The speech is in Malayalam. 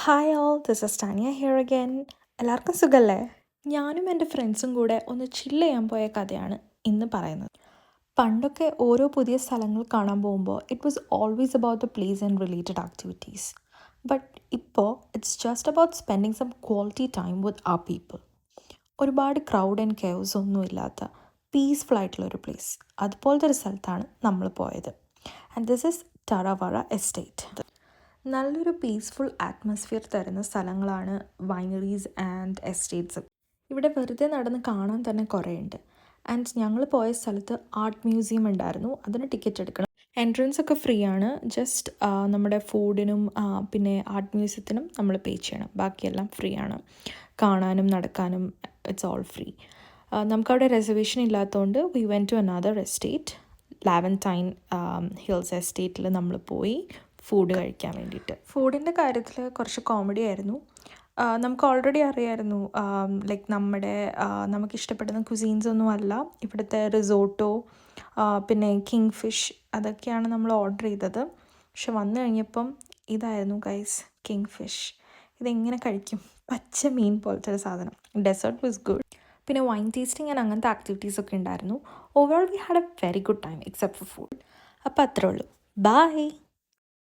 Hi all, this is Tanya here again. എല്ലാവർക്കും സുഖല്ലേ? ഞാനും എൻ്റെ ഫ്രണ്ട്സും കൂടെ ഒന്ന് ചില്ല് ചെയ്യാൻ പോയ കഥയാണ് ഇന്ന് പറയുന്നത്. പണ്ടൊക്കെ ഓരോ പുതിയ സ്ഥലങ്ങൾ കാണാൻ പോകുമ്പോൾ it was always about the place and related activities. But ഇപ്പോൾ it's just about spending some quality time with ആ പീപ്പിൾ. ഒരുപാട് ക്രൗഡ് ആൻഡ് കെയോസ് ഒന്നും ഇല്ലാത്ത പീസ്ഫുൾ ആയിട്ടുള്ളൊരു പ്ലേസ്, അതുപോലത്തെ ഒരു സ്ഥലത്താണ് നമ്മൾ പോയത്. And this is Tarrawarra estate. നല്ലൊരു പീസ്ഫുൾ അറ്റ്മോസ്ഫിയർ തരുന്ന സ്ഥലങ്ങളാണ് വൈനറീസ് ആൻഡ് എസ്റ്റേറ്റ്സ്. ഇവിടെ വെറുതെ നടന്ന് കാണാൻ തന്നെ കുറേ ഉണ്ട്. ആൻഡ് ഞങ്ങൾ പോയ സ്ഥലത്ത് ആർട്ട് മ്യൂസിയം ഉണ്ടായിരുന്നു. അതിന് ടിക്കറ്റ് എടുക്കണം. എൻട്രൻസ് ഒക്കെ ഫ്രീ ആണ്. ജസ്റ്റ് നമ്മുടെ ഫുഡിനും പിന്നെ ആർട്ട് മ്യൂസിയത്തിനും നമ്മൾ പേ ചെയ്യണം. ബാക്കിയെല്ലാം ഫ്രീ ആണ്. കാണാനും നടക്കാനും ഇറ്റ്സ് ഓൾ ഫ്രീ. നമുക്കവിടെ റിസർവേഷൻ ഇല്ലാത്തതുകൊണ്ട് we went to another estate, Levantine hills എസ്റ്റേറ്റിൽ നമ്മൾ പോയി ഫുഡ് കഴിക്കാൻ വേണ്ടിയിട്ട്. ഫുഡിൻ്റെ കാര്യത്തിൽ കുറച്ച് കോമഡി ആയിരുന്നു. നമുക്ക് ഓൾറെഡി അറിയായിരുന്നു, ലൈക്ക് നമുക്കിഷ്ടപ്പെടുന്ന കുസീൻസ് ഒന്നും അല്ല ഇവിടുത്തെ റിസോട്ടോ, പിന്നെ കിങ് ഫിഷ്, അതൊക്കെയാണ് നമ്മൾ ഓർഡർ ചെയ്തത്. പക്ഷെ വന്നു കഴിഞ്ഞപ്പം ഇതായിരുന്നു ഗൈസ്, കിങ് ഫിഷ്. ഇതെങ്ങനെ കഴിക്കും? പച്ച മീൻ പോലത്തെ ഒരു സാധനം. Dessert was good. പിന്നെ വൈൻ ടേസ്റ്റിംഗ് ആൻഡ് അങ്ങനത്തെ ആക്ടിവിറ്റീസ് ഒക്കെ ഉണ്ടായിരുന്നു. Overall we had a very good time except for food. അപ്പോൾ അത്രേ ഉള്ളൂ. ബൈ.